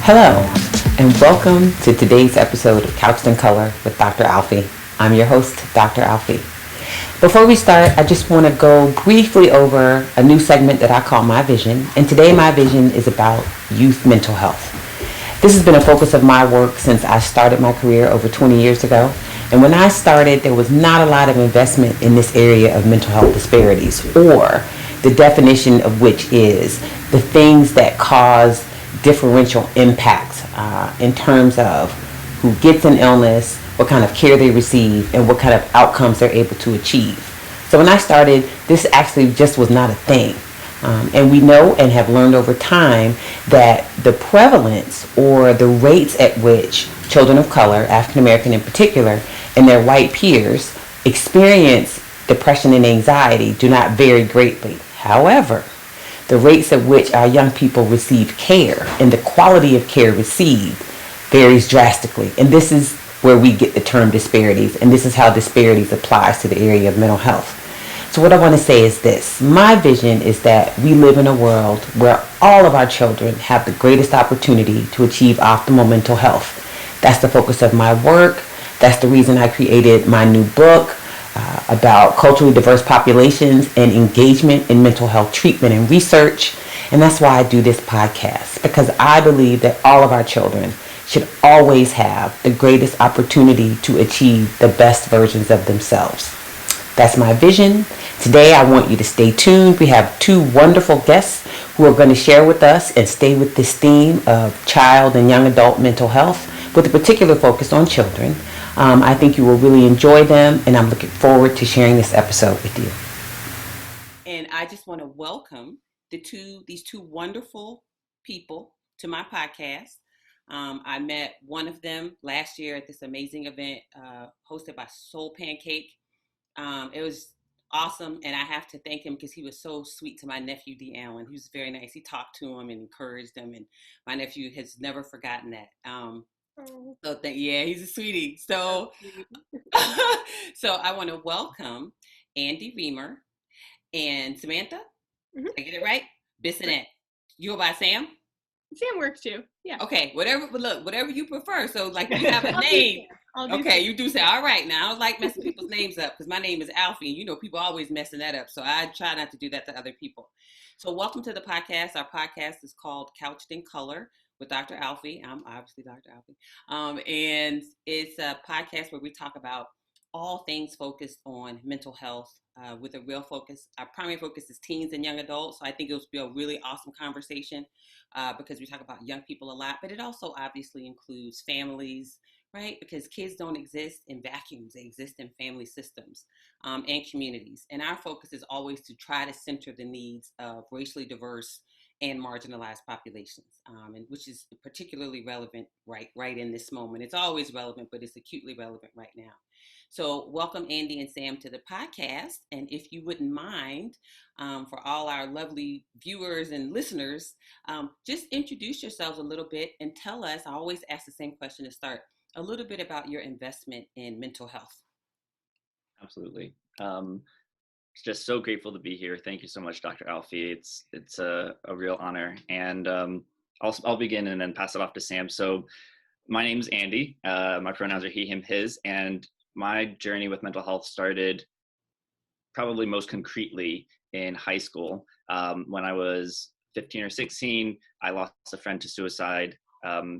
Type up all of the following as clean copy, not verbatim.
Hello, and welcome to today's episode of Couched in Color with Dr. Alfie. I'm your host, Dr. Alfie. Before we start, I just want to go briefly over a new segment that I call My Vision, and today my vision is about youth mental health. This has been a focus of my work since I started my career over 20 years ago, and when I started, there was not a lot of investment in this area of mental health disparities, or the definition of which is the things that cause differential impacts in terms of who gets an illness, what kind of care they receive, and what kind of outcomes they're able to achieve. So when I started, this actually just was not a thing. And we know and have learned over time that the prevalence or the rates at which children of color, African American in particular, and their white peers experience depression and anxiety do not vary greatly. However, the rates at which our young people receive care and the quality of care received varies drastically. And this is where we get the term disparities, and this is how disparities applies to the area of mental health. So what I want to say is this. My vision is that we live in a world where all of our children have the greatest opportunity to achieve optimal mental health. That's the focus of my work. That's the reason I created my new book about culturally diverse populations and engagement in mental health treatment and research. And that's why I do this podcast, because I believe that all of our children should always have the greatest opportunity to achieve the best versions of themselves. That's my vision. Today, I want you to stay tuned. We have two wonderful guests who are going to share with us and stay with this theme of child and young adult mental health with a particular focus on children. I think you will really enjoy them, and I'm looking forward to sharing this episode with you. And I just want to welcome these two wonderful people to my podcast. I met one of them last year at this amazing event hosted by Soul Pancake. It was awesome, and I have to thank him because he was so sweet to my nephew, D. Allen. He was very nice. He talked to him and encouraged him, and my nephew has never forgotten that. He's a sweetie. So, so I want to welcome Andy Riemer and Samantha. Mm-hmm. Did I get it right? Bissonnette. You go by Sam? Sam works too. Yeah. Okay. Whatever you prefer. So, like, you have a name. Okay, you do say, all right. Now, I don't like messing people's names up because my name is Alfie, and you know people always messing that up. So I try not to do that to other people. So welcome to the podcast. Our podcast is called Couched in Color with Dr. Alfie. I'm obviously Dr. Alfie. And it's a podcast where we talk about all things focused on mental health with a real focus. Our primary focus is teens and young adults. So I think it'll be a really awesome conversation because we talk about young people a lot, but it also obviously includes families, right? Because kids don't exist in vacuums. They exist in family systems and communities. And our focus is always to try to center the needs of racially diverse and marginalized populations, and which is particularly relevant right in this moment. It's always relevant, but it's acutely relevant right now. So welcome Andy and Sam to the podcast. And if you wouldn't mind, for all our lovely viewers and listeners, just introduce yourselves a little bit and tell us, I always ask the same question to start, a little bit about your investment in mental health. Absolutely. Just so grateful to be here. Thank you so much, Dr. Alfie. It's a real honor. And I'll begin and then pass it off to Sam. So my name's Andy. My pronouns are he, him, his. And my journey with mental health started probably most concretely in high school. When I was 15 or 16, I lost a friend to suicide.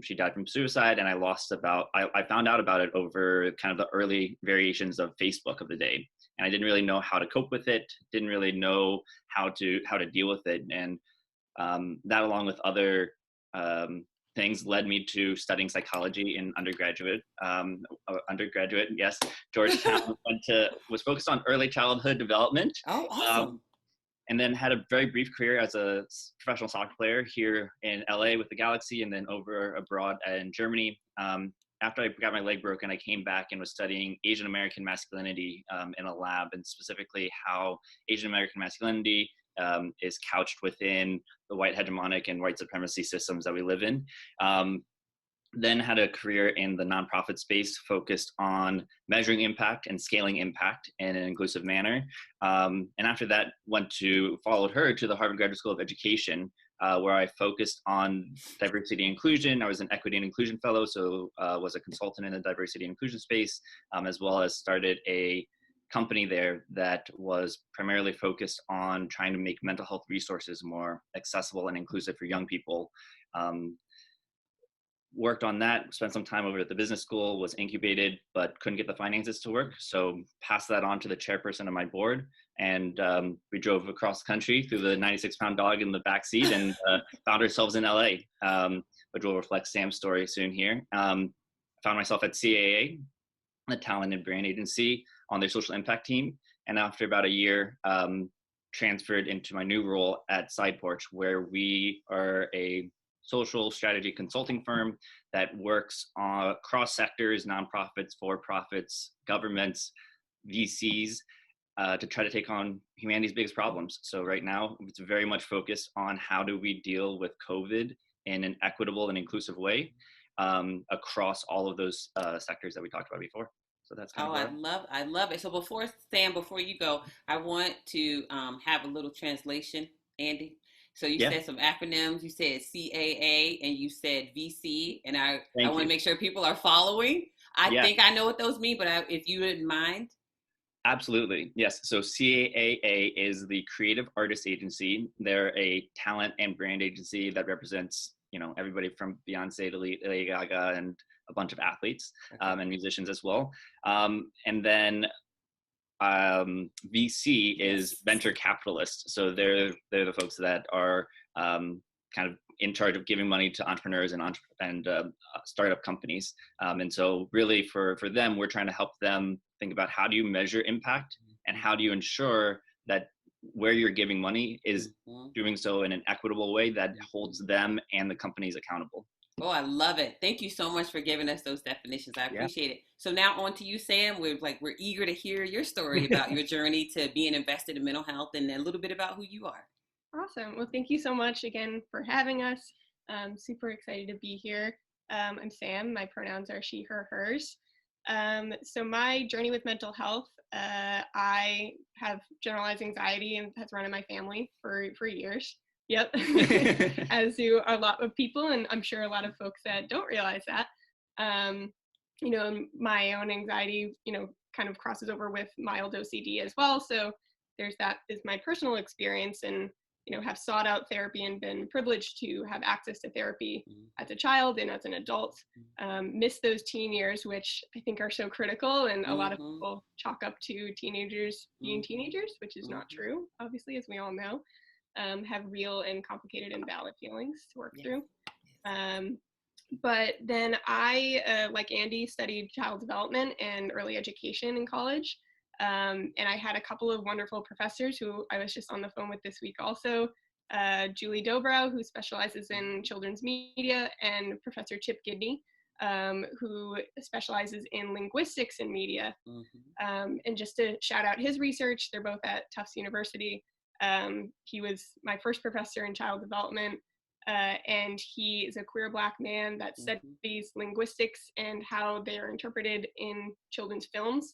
She died from suicide, and I found out about it over kind of the early variations of Facebook of the day. And I didn't really know how to cope with it, didn't really know how to deal with it. And that, along with other things, led me to studying psychology in undergraduate. Yes, Georgetown. Was focused on early childhood development. Oh, awesome. And then had a very brief career as a professional soccer player here in LA with the Galaxy, and then over abroad in Germany. After I got my leg broken, I came back and was studying Asian American masculinity in a lab, and specifically how Asian American masculinity is couched within the white hegemonic and white supremacy systems that we live in. Then had a career in the nonprofit space focused on measuring impact and scaling impact in an inclusive manner. And after that, followed her to the Harvard Graduate School of Education, where I focused on diversity and inclusion. I was an equity and inclusion fellow, so was a consultant in the diversity and inclusion space, as well as started a company there that was primarily focused on trying to make mental health resources more accessible and inclusive for young people. Worked on that, spent some time over at the business school, was incubated, but couldn't get the finances to work. So passed that on to the chairperson of my board. And we drove across the country through the 96-pound dog in the back seat and found ourselves in LA, which will reflect Sam's story soon here. Found myself at CAA, a talent and brand agency, on their social impact team. And after about a year, transferred into my new role at Side Porch, where we are a social strategy consulting firm that works across sectors, nonprofits, for-profits, governments, VCs, to try to take on humanity's biggest problems. So right now, it's very much focused on how do we deal with COVID in an equitable and inclusive way across all of those sectors that we talked about before. So that's kind of I love it. So before you go, I want to have a little translation, Andy. So you said some acronyms. You said CAA and you said VC, and I want to make sure people are following. I think I know what those mean, but if you wouldn't mind. Absolutely. Yes. So CAA is the Creative Artist Agency. They're a talent and brand agency that represents, everybody from Beyonce to Lady Gaga and a bunch of athletes and musicians as well. And then VC is venture capitalists. So they're the folks that are kind of in charge of giving money to entrepreneurs and startup companies. And so really for them, we're trying to help them think about how do you measure impact and how do you ensure that where you're giving money is doing so in an equitable way that holds them and the companies accountable. Oh, I love it. Thank you so much for giving us those definitions. I appreciate it. So now on to you, Sam. We're eager to hear your story about your journey to being invested in mental health and a little bit about who you are. Awesome. Well, thank you so much again for having us. I'm super excited to be here. I'm Sam. My pronouns are she, her, hers. So my journey with mental health, I have generalized anxiety and has run in my family for years. Yep. As do a lot of people, and I'm sure a lot of folks that don't realize that. My own anxiety, kind of crosses over with mild OCD as well. So that is my personal experience, and have sought out therapy and been privileged to have access to therapy as a child and as an adult. Missed those teen years, which I think are so critical, and a lot of people chalk up to teenagers being teenagers, which is not true, obviously, as we all know. Have real and complicated and valid feelings to work through. But then I, like Andy, studied child development and early education in college. And I had a couple of wonderful professors who I was just on the phone with this week also. Julie Dobrow, who specializes in children's media, and Professor Chip Gidney, who specializes in linguistics in media. And just to shout out his research, they're both at Tufts University. He was my first professor in child development, and he is a queer Black man that studies linguistics and how they are interpreted in children's films.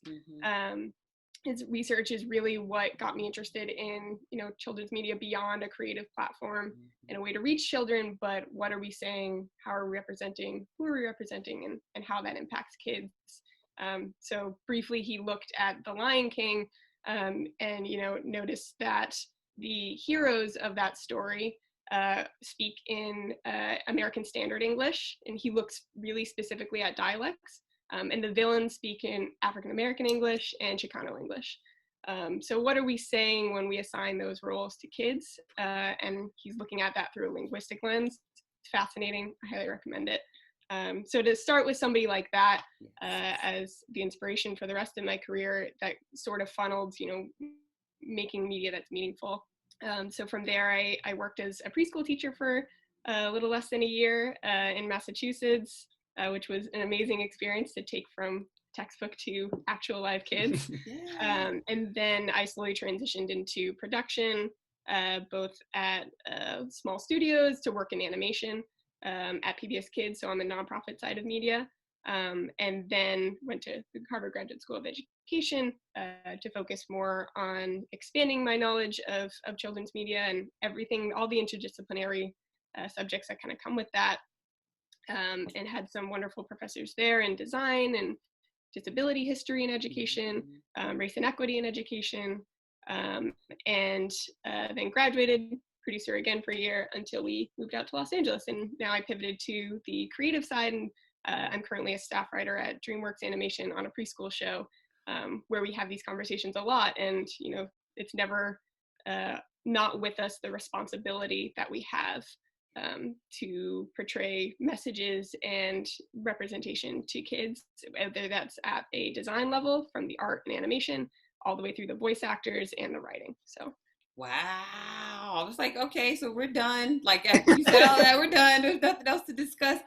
His research is really what got me interested in, children's media beyond a creative platform and a way to reach children, but what are we saying, how are we representing, who are we representing, and how that impacts kids. So briefly, he looked at The Lion King and, noticed that the heroes of that story speak in American Standard English, and he looks really specifically at dialects. And the villains speak in African American English and Chicano English. So what are we saying when we assign those roles to kids? And he's looking at that through a linguistic lens. It's fascinating. I highly recommend it. So to start with somebody like that as the inspiration for the rest of my career, that sort of funneled, making media that's meaningful. So from there, I worked as a preschool teacher for a little less than a year in Massachusetts, which was an amazing experience to take from textbook to actual live kids. And then I slowly transitioned into production, both at small studios to work in animation at PBS Kids, so on the nonprofit side of media. And then went to the Harvard Graduate School of Education to focus more on expanding my knowledge of children's media and everything, all the interdisciplinary subjects that kind of come with that, and had some wonderful professors there in design and disability history in education, race and equity in education, and then graduated, producer again for a year until we moved out to Los Angeles. And now I pivoted to the creative side, and I'm currently a staff writer at DreamWorks Animation on a preschool show, where we have these conversations a lot. And, you know, it's never not with us the responsibility that we have to portray messages and representation to kids, whether that's at a design level from the art and animation all the way through the voice actors and the writing. So wow, I was like, okay, so we're done. Like you said all that, we're done. There's nothing else to discuss.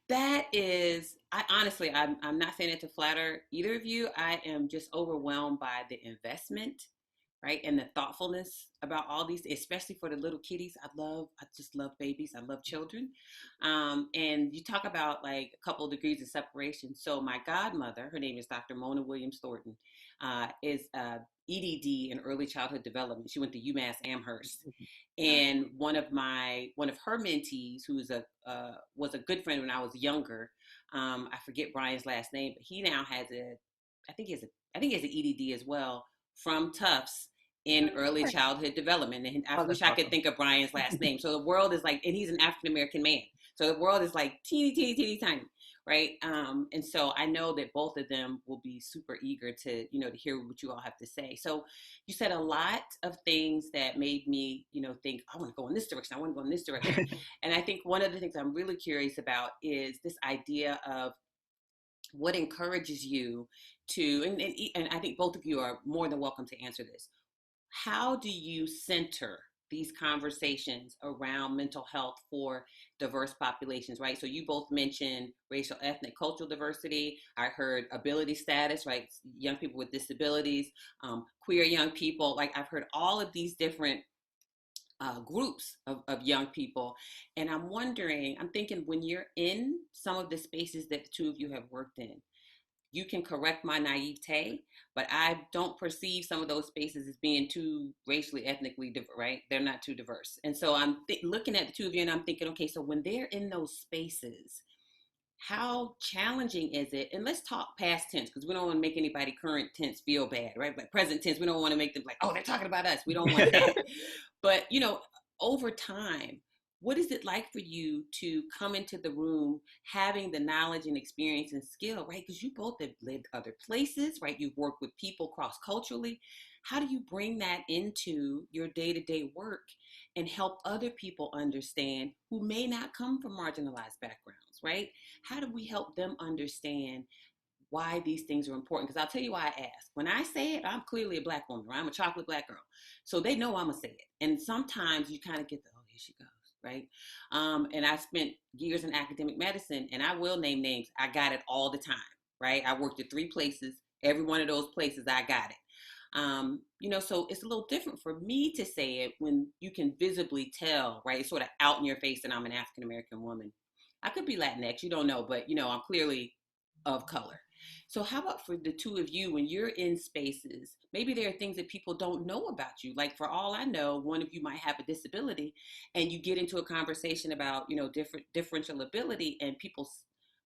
That is, I'm not saying it to flatter either of you. I am just overwhelmed by the investment, right? And the thoughtfulness about all these, especially for the little kitties. I just love babies. I love children. And you talk about like a couple of degrees of separation. So my godmother, her name is Dr. Mona Williams Thornton, is EDD in early childhood development. She went to UMass Amherst. And one of her mentees, who was a good friend when I was younger, I forget Brian's last name, but he now has I think he has an EDD as well, from Tufts in early childhood development. And I wish I could think of Brian's last name. So the world is like, and he's an African-American man. So the world is like teeny, teeny, teeny, tiny, right? And so I know that both of them will be super eager to, you know, to hear what you all have to say. So you said a lot of things that made me, you know, think, I want to go in this direction. I want to go in this direction. And I think one of the things I'm really curious about is this idea of what encourages you to, and I think both of you are more than welcome to answer this. How do you center these conversations around mental health for diverse populations, right? So you both mentioned racial, ethnic, cultural diversity. I heard ability status, right? Young people with disabilities, queer young people. Like I've heard all of these different groups of young people. And I'm thinking when you're in some of the spaces that the two of you have worked in, you can correct my naivete, but I don't perceive some of those spaces as being too racially, ethnically diverse, right? They're not too diverse. And so I'm looking at the two of you and I'm thinking, okay, so when they're in those spaces, how challenging is it? And let's talk past tense, because we don't want to make anybody current tense feel bad, right? Like present tense, we don't want to make them like, oh, they're talking about us. We don't want that. But, you know, over time, what is it like for you to come into the room having the knowledge and experience and skill, right? Because you both have lived other places, right? You've worked with people cross-culturally. How do you bring that into your day-to-day work and help other people understand who may not come from marginalized backgrounds, right? How do we help them understand why these things are important? Because I'll tell you why I ask. When I say it, I'm clearly a Black woman, right? I'm a chocolate Black girl. So they know I'm going to say it. And sometimes you kind of get the, oh, here she goes. Right. And I spent years in academic medicine, and I will name names. I got it all the time. Right. I worked at 3 places. Every one of those places, I got it. You know, so it's a little different for me to say it when you can visibly tell, right? It's sort of out in your face that I'm an African-American woman. I could be Latinx, you don't know, but, you know, I'm clearly of color. So how about for the two of you, when you're in spaces, maybe there are things that people don't know about you. Like for all I know, one of you might have a disability and you get into a conversation about, you know, differential ability, and people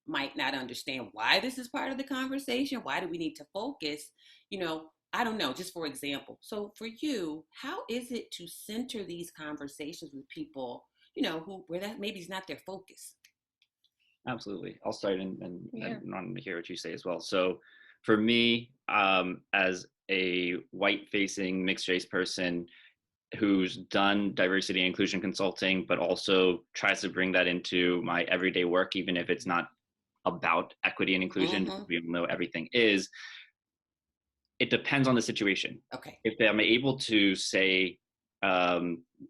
might not understand why this is part of the conversation. Why do we need to focus? You know, I don't know, just for example. So for you, how is it to center these conversations with people, you know, where that maybe is not their focus? Absolutely. I'll start and want to hear what you say as well. So for me, as a white-facing mixed-race person who's done diversity and inclusion consulting, but also tries to bring that into my everyday work, even if it's not about equity and inclusion, we know everything is, it depends on the situation. Okay. If I'm able to say,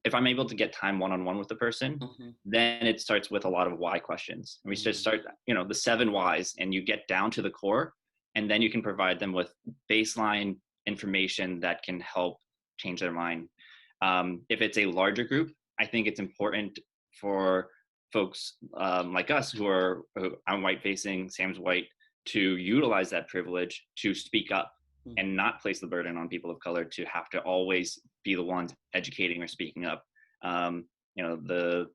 if I'm able to get time one-on-one with the person, then it starts with a lot of why questions. And we just start, you know, the 7 whys, and you get down to the core, and then you can provide them with baseline information that can help change their mind. If it's a larger group, I think it's important for folks like us I'm white facing, Sam's white, to utilize that privilege to speak up and not place the burden on people of color to have to always be the ones educating or speaking up. You know,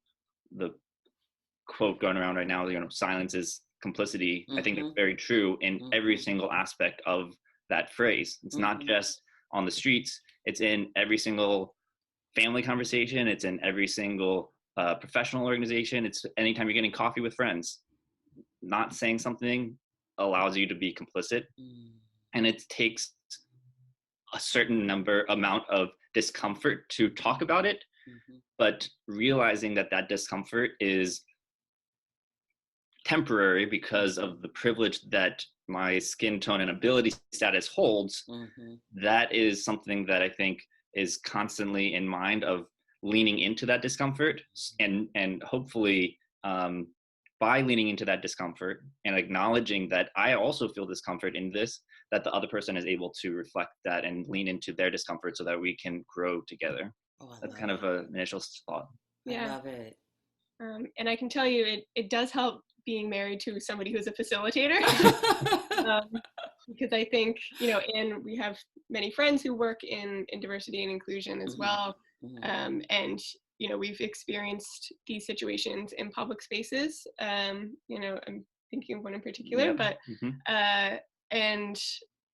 the quote going around right now, silence is complicity. I think it's very true in every single aspect of that phrase. It's not just on the streets, it's in every single family conversation, it's in every single professional organization, it's anytime you're getting coffee with friends. Not saying something allows you to be complicit, and it takes a certain amount of discomfort to talk about it, but realizing that discomfort is temporary because of the privilege that my skin tone and ability status holds, that is something that I think is constantly in mind of leaning into that discomfort, and hopefully by leaning into that discomfort and acknowledging that I also feel discomfort in this, that the other person is able to reflect that and lean into their discomfort so that we can grow together. That's kind of an initial thought. Yeah. I love it. And I can tell you, it does help being married to somebody who's a facilitator. Because I think, and we have many friends who work in diversity and inclusion as well. And, we've experienced these situations in public spaces. I'm thinking of one in particular, but, and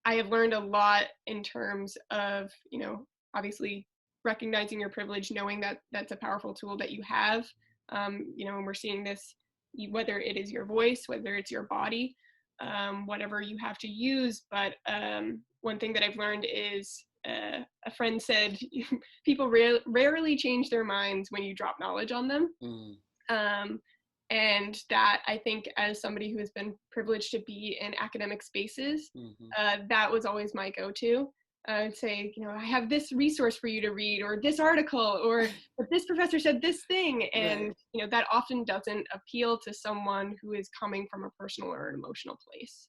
I have learned a lot in terms of, obviously recognizing your privilege, knowing that that's a powerful tool that you have. And we're seeing this, whether it is your voice, whether it's your body, whatever you have to use. But one thing that I've learned is a friend said, people rarely change their minds when you drop knowledge on them. And that, I think, as somebody who has been privileged to be in academic spaces, that was always my go-to. I'd say, I have this resource for you to read, or this article, or this professor said this thing. And, that often doesn't appeal to someone who is coming from a personal or an emotional place.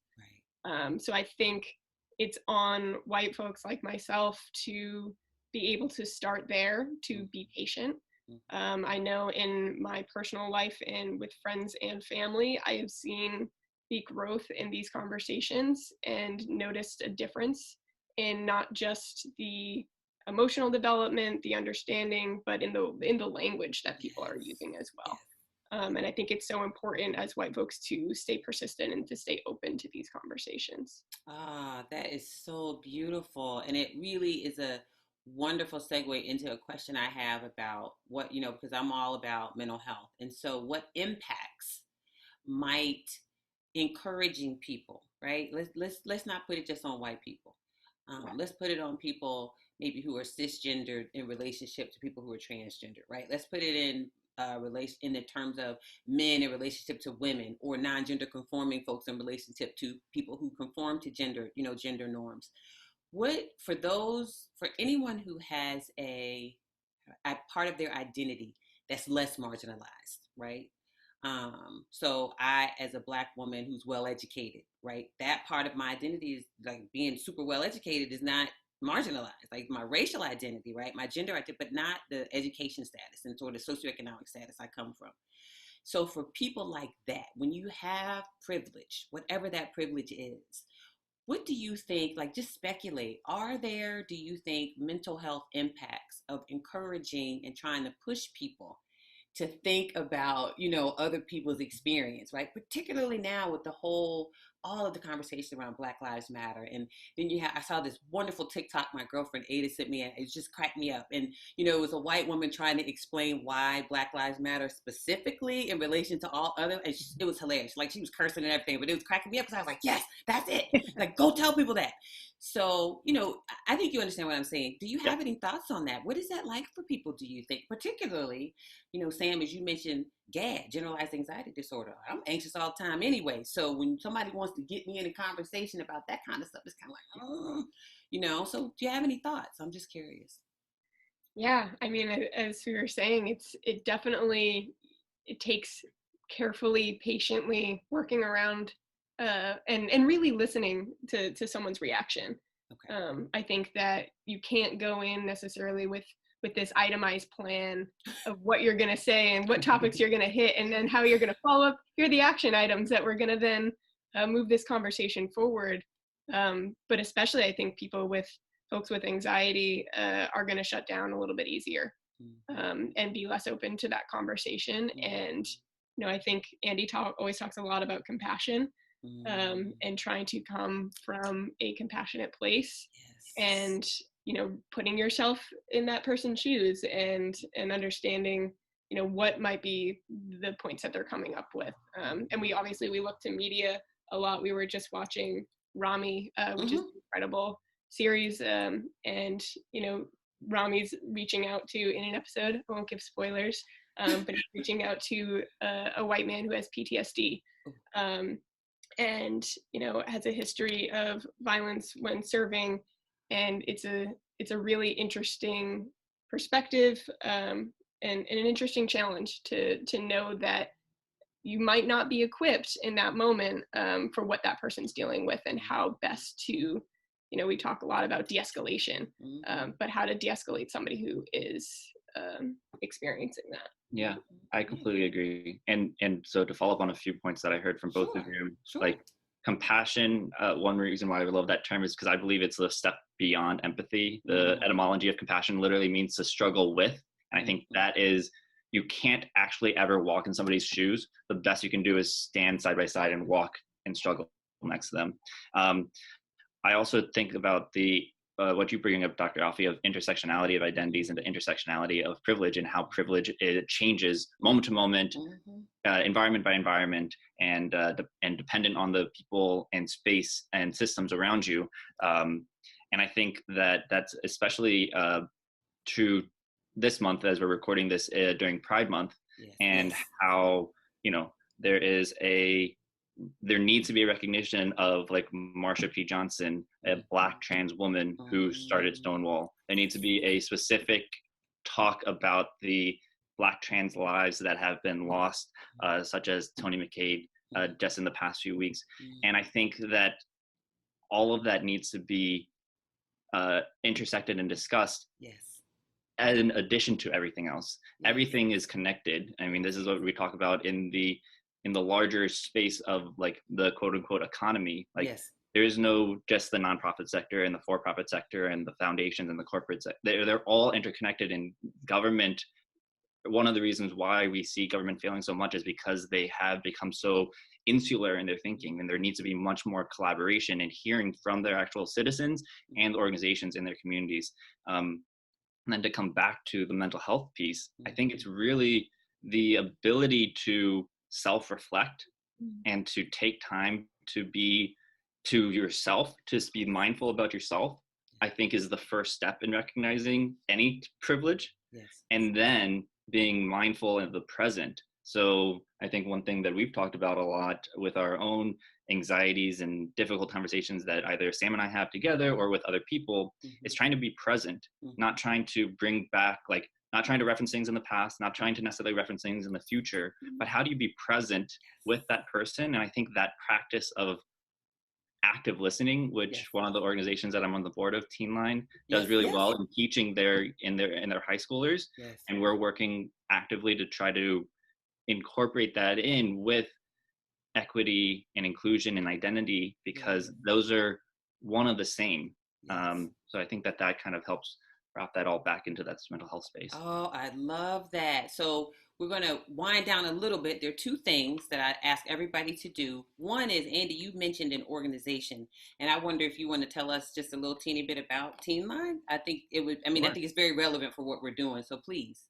So I think it's on white folks like myself to be able to start there, to be patient. I know in my personal life and with friends and family, I have seen the growth in these conversations and noticed a difference in not just the emotional development, the understanding, but in the language that people are using as well. And I think it's so important as white folks to stay persistent and to stay open to these conversations. That is so beautiful. And it really is a wonderful segue into a question I have about what, because I'm all about mental health. And so what impacts might encouraging people, right? Let's not put it just on white people. Let's put it on people maybe who are cisgendered in relationship to people who are transgender, right? Let's put it in the terms of men in relationship to women, or non-gender conforming folks in relationship to people who conform to gender, gender norms. For anyone who has a part of their identity that's less marginalized, right? So I, as a Black woman who's well educated, right, that part of my identity is like being super well educated is not marginalized, like my racial identity, right, my gender identity, but not the education status and sort of socioeconomic status I come from. So for people like that, when you have privilege, whatever that privilege is, what do you think, like just speculate, do you think mental health impacts of encouraging and trying to push people to think about, other people's experience, right? Particularly now with all of the conversation around Black Lives Matter. And then I saw this wonderful TikTok my girlfriend Ada sent me, and it just cracked me up. And, it was a white woman trying to explain why Black Lives Matter specifically in relation to all other, and it was hilarious. Like, she was cursing and everything, but it was cracking me up because I was like, yes, that's it. Like, go tell people that. So, I think you understand what I'm saying. Do you have any thoughts on that? What is that like for people, do you think? Particularly, Sam, as you mentioned, GAD, generalized anxiety disorder. I'm anxious all the time anyway. So when somebody wants to get me in a conversation about that kind of stuff, it's kind of like, so do you have any thoughts? I'm just curious. Yeah, I mean, as we were saying, it definitely takes carefully, patiently working around and really listening to someone's reaction. Okay. I think that you can't go in necessarily with this itemized plan of what you're going to say and what topics you're going to hit and then how you're going to follow up. Here are the action items that we're going to then move this conversation forward. But especially I think folks with anxiety are going to shut down a little bit easier and be less open to that conversation. And, I think Andy always talks a lot about compassion, and trying to come from a compassionate place, and, putting yourself in that person's shoes, and understanding, what might be the points that they're coming up with. And we look to media a lot. We were just watching Rami, which is an incredible series, and Rami's reaching out to, in an episode, I won't give spoilers, but he's reaching out to a white man who has PTSD, and has a history of violence when serving, and it's a really interesting perspective, and an interesting challenge to know that you might not be equipped in that moment, for what that person's dealing with, and how best to, we talk a lot about de-escalation, but how to de-escalate somebody who is experiencing that. Yeah, I completely agree. And so to follow up on a few points that I heard from both of you, like compassion, one reason why I love that term is because I believe it's a step beyond empathy. The etymology of compassion literally means to struggle with. And I think that is, you can't actually ever walk in somebody's shoes. The best you can do is stand side by side and walk and struggle next to them. I also think about what you bring up, Dr. Alfie, of intersectionality of identities and the intersectionality of privilege, and how privilege changes moment to moment, environment by environment, and dependent on the people and space and systems around you. And I think that that's especially true this month, as we're recording this during Pride Month, and how, there needs to be a recognition of, like, Marsha P. Johnson, a Black trans woman who started Stonewall. There needs to be a specific talk about the Black trans lives that have been lost, such as Tony McCade, just in the past few weeks. And I think that all of that needs to be intersected and discussed. In addition to everything else. Everything is connected. I mean, this is what we talk about in the larger space of, like, the quote unquote economy. Like, there is no just the nonprofit sector and the for-profit sector and the foundations and the corporate sector. They're all interconnected. In government, one of the reasons why we see government failing so much is because they have become so insular in their thinking, and there needs to be much more collaboration and hearing from their actual citizens and organizations in their communities. And then to come back to the mental health piece, I think it's really the ability to self-reflect and to take time to be to yourself, to be mindful about yourself, I think is the first step in recognizing any privilege. And then being mindful of the present. So I think one thing that we've talked about a lot with our own anxieties and difficult conversations that either Sam and I have together or with other people is trying to be present, not trying to bring back, like, not trying to reference things in the past, not trying to necessarily reference things in the future, but how do you be present with that person? And I think that practice of active listening, which one of the organizations that I'm on the board of, Teen Line, does really well in teaching in their high schoolers. And we're working actively to try to incorporate that in with equity and inclusion and identity, because those are one of the same. So I think that kind of helps wrap that all back into that mental health space. Oh, I love that. So we're going to wind down a little bit. There are two things that I ask everybody to do. One is, Andy, you mentioned an organization, and I wonder if you want to tell us just a little teeny bit about Teen Line. I think I think it's very relevant for what we're doing. So please.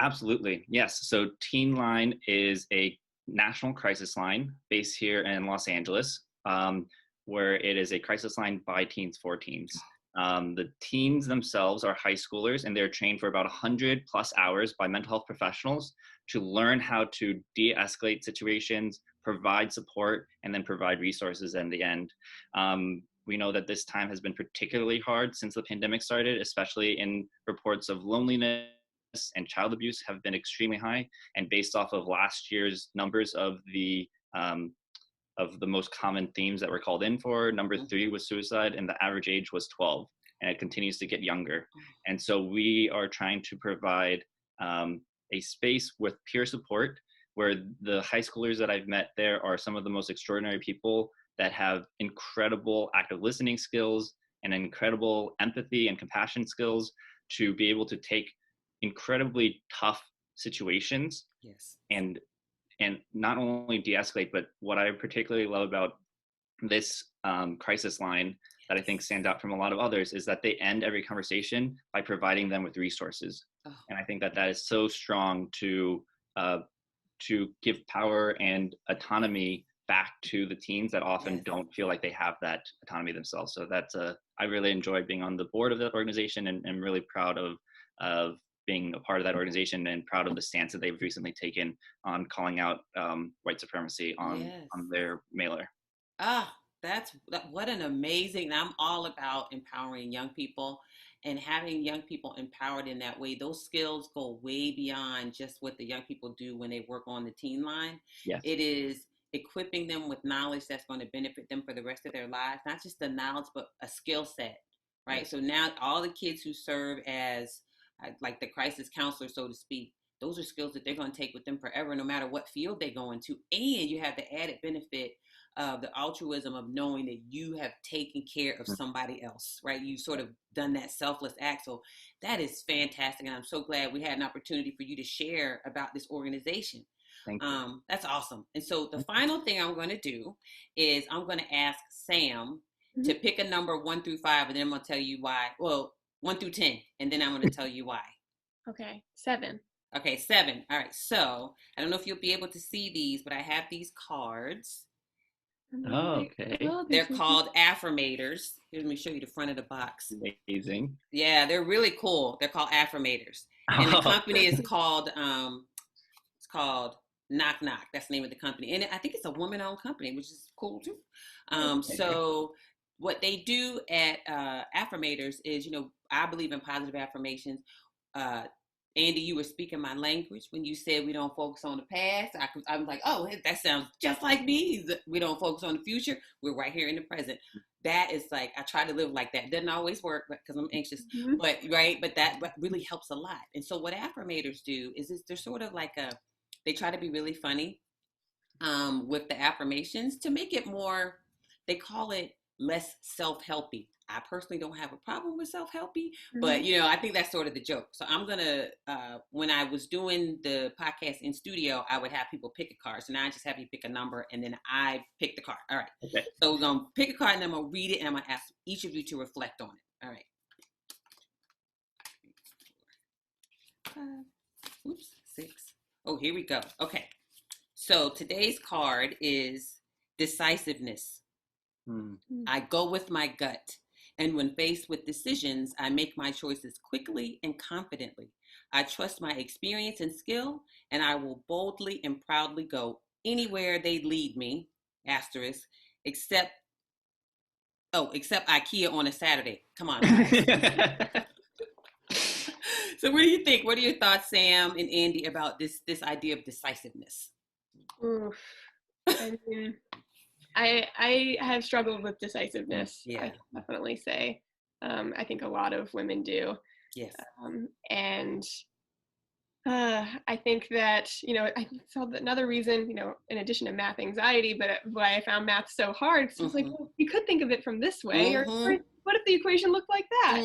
Absolutely. Yes. So Teen Line is a national crisis line based here in Los Angeles, where it is a crisis line by teens for teens. The teens themselves are high schoolers, and they're trained for about 100 plus hours by mental health professionals to learn how to de-escalate situations, provide support, and then provide resources in the end. We know that this time has been particularly hard since the pandemic started, especially in reports of loneliness and child abuse have been extremely high. And based off of last year's numbers of the most common themes that were called in for, number 3 was suicide, and the average age was 12, and it continues to get younger. And so we are trying to provide a space with peer support, where the high schoolers that I've met there are some of the most extraordinary people that have incredible active listening skills and incredible empathy and compassion skills to be able to take incredibly tough situations. Yes. And not only de-escalate, but what I particularly love about this crisis line that I think stands out from a lot of others is that they end every conversation by providing them with resources. Oh. And I think that is so strong to give power and autonomy back to the teens that often don't feel like they have that autonomy themselves. So that's I really enjoy being on the board of that organization, and I'm really proud of being a part of that organization, and proud of the stance that they've recently taken on calling out white supremacy on their mailer. What an amazing, I'm all about empowering young people and having young people empowered in that way. Those skills go way beyond just what the young people do when they work on the teen line. Yes. It is equipping them with knowledge that's going to benefit them for the rest of their lives, not just the knowledge, but a skill set, right? Yes. So now all the kids who serve as like the crisis counselor, so to speak, those are skills that they're going to take with them forever, no matter what field they go into. And you have the added benefit of the altruism of knowing that you have taken care of somebody else, right? You sort of done that selfless act. So that is fantastic. And I'm so glad we had an opportunity for you to share about this organization. Thank you. That's awesome. And so the final thing I'm going to do is I'm going to ask Sam to pick a number 1 through 5, and then I'm going to tell you why. Well, 1 through 10, and then I'm going to tell you why. Okay, 7. Okay, 7. All right. So I don't know if you'll be able to see these, but I have these cards. Oh, okay. They're called affirmators. Here, let me show you the front of the box. Amazing. Yeah, they're really cool. They're called affirmators. And the company is called, it's called Knock Knock. That's the name of the company. And I think it's a woman-owned company, which is cool too. Okay. So what they do at affirmators is, I believe in positive affirmations. Andy, you were speaking my language when you said we don't focus on the past. I'm like, oh, that sounds just like me. We don't focus on the future. We're right here in the present. That is like, I try to live like that. Doesn't always work because I'm anxious, but that really helps a lot. And so what affirmators do is they're sort of like they try to be really funny with the affirmations to make it more, they call it less self-helpy. I personally don't have a problem with self-helpy, but I think that's sort of the joke. So I'm gonna, when I was doing the podcast in studio, I would have people pick a card. So now I just have you pick a number, and then I pick the card. All right. Okay. So we're gonna pick a card, and I'm gonna read it, and I'm gonna ask each of you to reflect on it. All right. 5, 6. Oh, here we go. Okay. So today's card is decisiveness. I go with my gut. And when faced with decisions, I make my choices quickly and confidently. I trust my experience and skill, and I will boldly and proudly go anywhere they lead me, asterisk, except IKEA on a Saturday. Come on. So what do you think? What are your thoughts, Sam and Andy, about this idea of decisiveness? Oof. I mean, I have struggled with decisiveness. Yeah. I can definitely say. I think a lot of women do. Yes. And I think that, I saw another reason, in addition to math anxiety, but why I found math so hard, because I was like, well, you could think of it from this way, or what if the equation looked like that?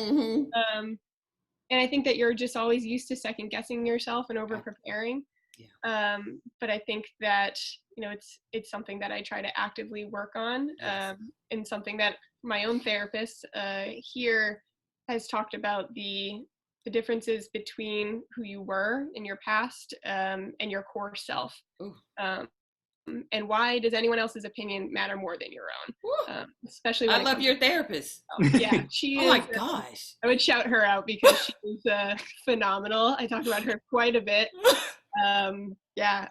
And I think that you're just always used to second guessing yourself and over preparing. Yeah. But I think that, it's something that I try to actively work on, and something that my own therapist here has talked about the differences between who you were in your past and your core self. And why does anyone else's opinion matter more than your own? Especially when I love your therapist. Yeah, she is. Oh my gosh. I would shout her out because she is phenomenal. I talk about her quite a bit. Yeah,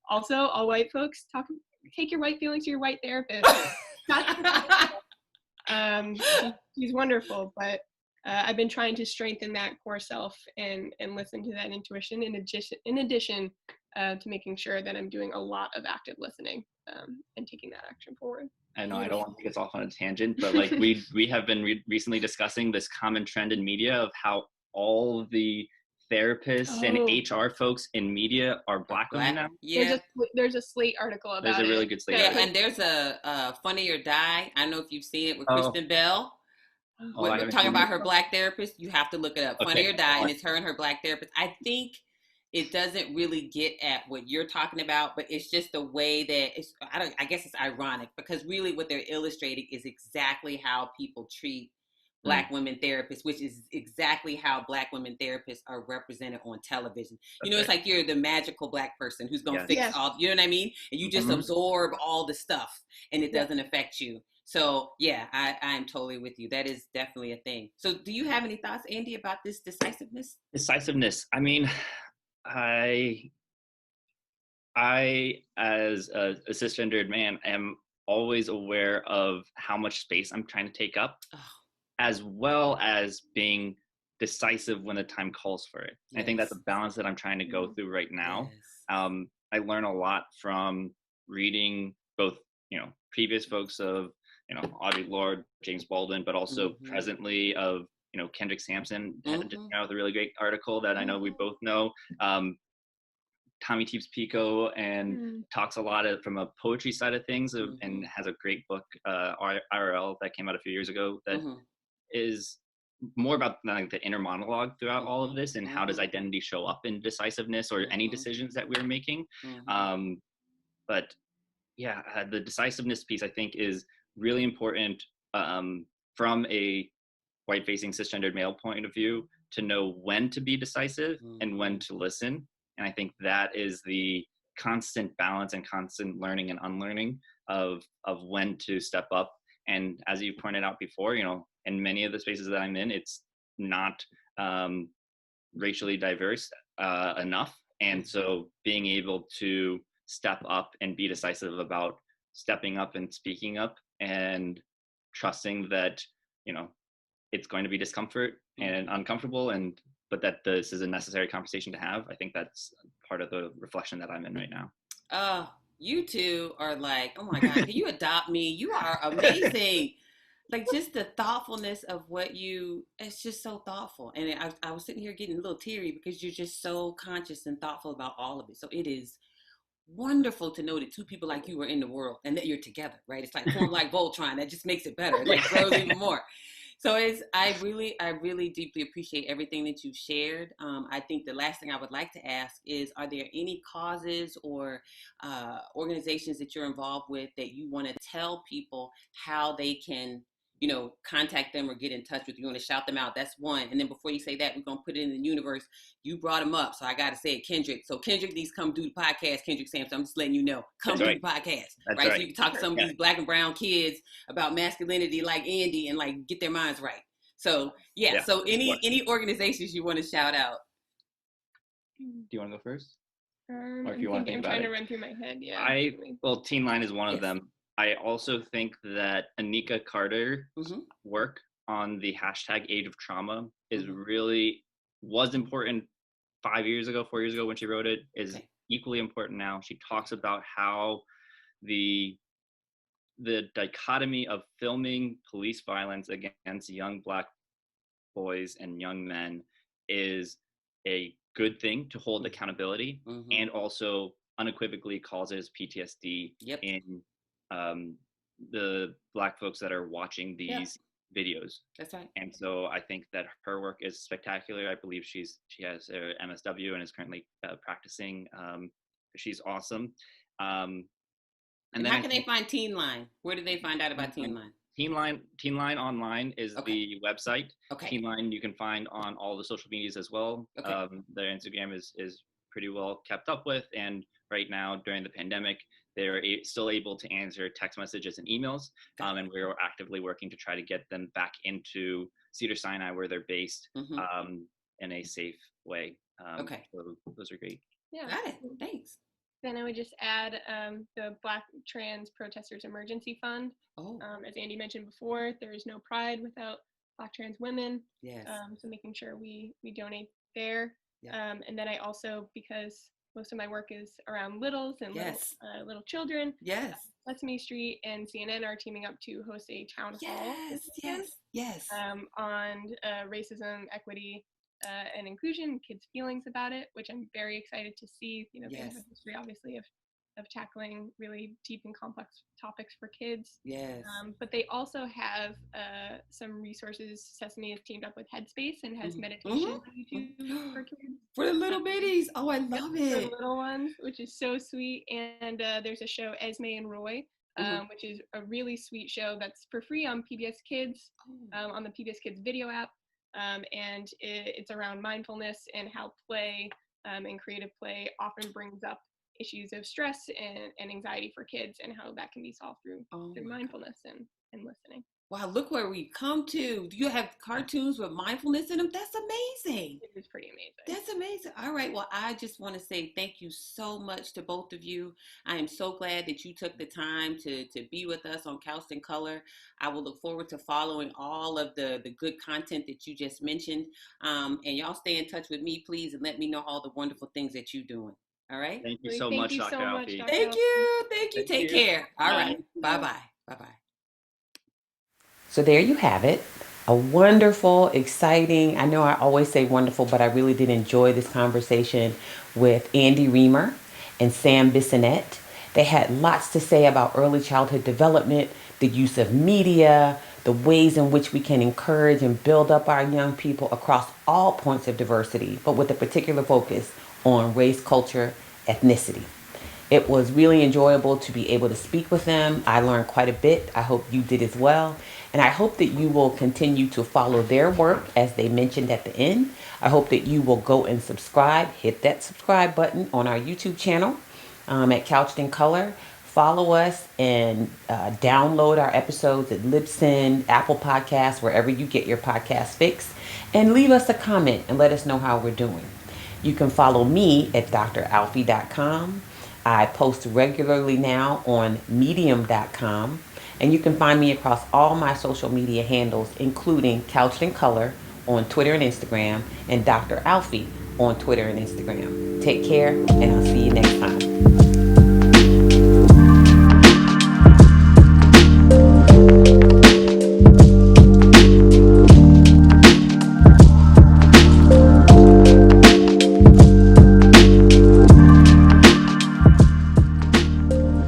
also all white folks take your white feelings to your white therapist. She's wonderful, but I've been trying to strengthen that core self and listen to that intuition in addition to making sure that I'm doing a lot of active listening and taking that action forward. I know I don't want to take us off on a tangent, but like we have been recently discussing this common trend in media of how all the therapists and HR folks in media are Black women now. Yeah, there's a Slate article about it. There's a really good Slate. Yeah, and there's a Funny or Die. I don't know if you've seen it with Kristen Bell. Oh, I We're haven't talking seen about it. her Black therapist. You have to look it up. Funny Okay. or Die, and it's her and her Black therapist. I think it doesn't really get at what you're talking about, but it's just the way that it's. I guess it's ironic because really what they're illustrating is exactly how people treat Black women therapists, which is exactly how Black women therapists are represented on television. You know, it's like you're the magical Black person who's going to fix all, you know what I mean? And you just absorb all the stuff and it doesn't affect you. So yeah, I am totally with you. That is definitely a thing. So do you have any thoughts, Andy, about this decisiveness? Decisiveness. I mean, I as a cisgendered man am always aware of how much space I'm trying to take up, as well as being decisive when the time calls for it. I think that's a balance that I'm trying to go through right now. I learn a lot from reading both, previous folks of, Audre Lorde, James Baldwin, but also presently of, Kendrick Sampson had just come out with a really great article that I know we both know. Tommy Teeps Pico and talks a lot from a poetry side of things and has a great book, IRL, that came out a few years ago that is more about like the inner monologue throughout all of this and how does identity show up in decisiveness or any decisions that we're making. But yeah, the decisiveness piece I think is really important from a white-facing cisgendered male point of view to know when to be decisive and when to listen. And I think that is the constant balance and constant learning and unlearning of when to step up. And as you pointed out before, in many of the spaces that I'm in, it's not racially diverse enough. And so being able to step up and be decisive about stepping up and speaking up and trusting that, it's going to be discomfort and uncomfortable, but that this is a necessary conversation to have. I think that's part of the reflection that I'm in right now. You two are like, oh my God, can you adopt me? You are amazing. Like just the thoughtfulness of it's just so thoughtful. And I was sitting here getting a little teary because you're just so conscious and thoughtful about all of it. So it is wonderful to know that two people like you are in the world and that you're together, right? It's like form like Voltron. That just makes it better. It like grows even more. So I really deeply appreciate everything that you've shared. I think the last thing I would like to ask is, are there any causes or organizations that you're involved with that you want to tell people how they can, contact them or get in touch with you? You want to shout them out? That's one. And then before you say that, we're going to put it in the universe. You brought him up, so I got to say it, Kendrick. So Kendrick needs to come do the podcast, Kendrick Sampson. I'm just letting you know. Come do the podcast, right? So you can talk to some of these Black and brown kids about masculinity like Andy and like get their minds right. So yeah. So any organizations you want to shout out? Do you want to go first? Or if you want to think about it. I'm trying to run through my head. Yeah. Teen Line is one of them. I also think that Anika Carter's work on the hashtag Age of Trauma was important 4 years ago when she wrote it, is equally important now. She talks about how the dichotomy of filming police violence against young Black boys and young men is a good thing to hold accountability and also unequivocally causes PTSD in the Black folks that are watching these videos. That's right. And so I think that her work is spectacular. I believe she has her MSW and is currently practicing. She's awesome. And then how can they find Teen Line? Where do they find out about Teen Line? Teen Line Online is the website. Okay. Teen Line you can find on all the social medias as well. Their Instagram is pretty well kept up with, and right now during the pandemic, they're still able to answer text messages and emails, and we're actively working to try to get them back into Cedars-Sinai where they're based in a safe way. So those are great. Yeah. Got it. Thanks. Then I would just add the Black Trans Protesters Emergency Fund. As Andy mentioned before, there is no pride without Black trans women. Yes. So making sure we donate there. And then I also, because most of my work is around littles and little children. Yes. Sesame Street and CNN are teaming up to host a town hall. Yes. On racism, equity, and inclusion, kids' feelings about it, which I'm very excited to see. They have a history, obviously, of tackling really deep and complex topics for kids. Yes. But they also have some resources. Sesame has teamed up with Headspace and has meditation on YouTube for kids. For the little bitties. Oh, I love it. For the little ones, which is so sweet. And there's a show, Esme and Roy, which is a really sweet show that's for free on PBS Kids, on the PBS Kids video app. And it's around mindfulness and how play and creative play often brings up issues of stress and anxiety for kids, and how that can be solved through mindfulness and listening. Wow, look where we've come to. Do you have cartoons with mindfulness in them? That's amazing. It is pretty amazing. That's amazing. All right. Well, I just want to say thank you so much to both of you. I am so glad that you took the time to be with us on Couched in Color. I will look forward to following all of the good content that you just mentioned. And y'all stay in touch with me, please, and let me know all the wonderful things that you're doing. All right? Thank you so much, Dr. Alfie. Thank you. Take care. All right. Bye-bye. Bye-bye. So there you have it. A wonderful, exciting, I know I always say wonderful, but I really did enjoy this conversation with Andy Riemer and Sam Bissonnette. They had lots to say about early childhood development, the use of media, the ways in which we can encourage and build up our young people across all points of diversity, but with a particular focus on race, culture, ethnicity. It was really enjoyable to be able to speak with them. I learned quite a bit. I hope you did as well. And I hope that you will continue to follow their work as they mentioned at the end. I hope that you will go and subscribe, hit that subscribe button on our YouTube channel at Couched in Color. Follow us and download our episodes at Libsyn, Apple Podcasts, wherever you get your podcast fix. And leave us a comment and let us know how we're doing. You can follow me at dralfie.com. I post regularly now on medium.com, and you can find me across all my social media handles, including Couched in Color on Twitter and Instagram, and Dr. Alfie on Twitter and Instagram. Take care, and I'll see you next time.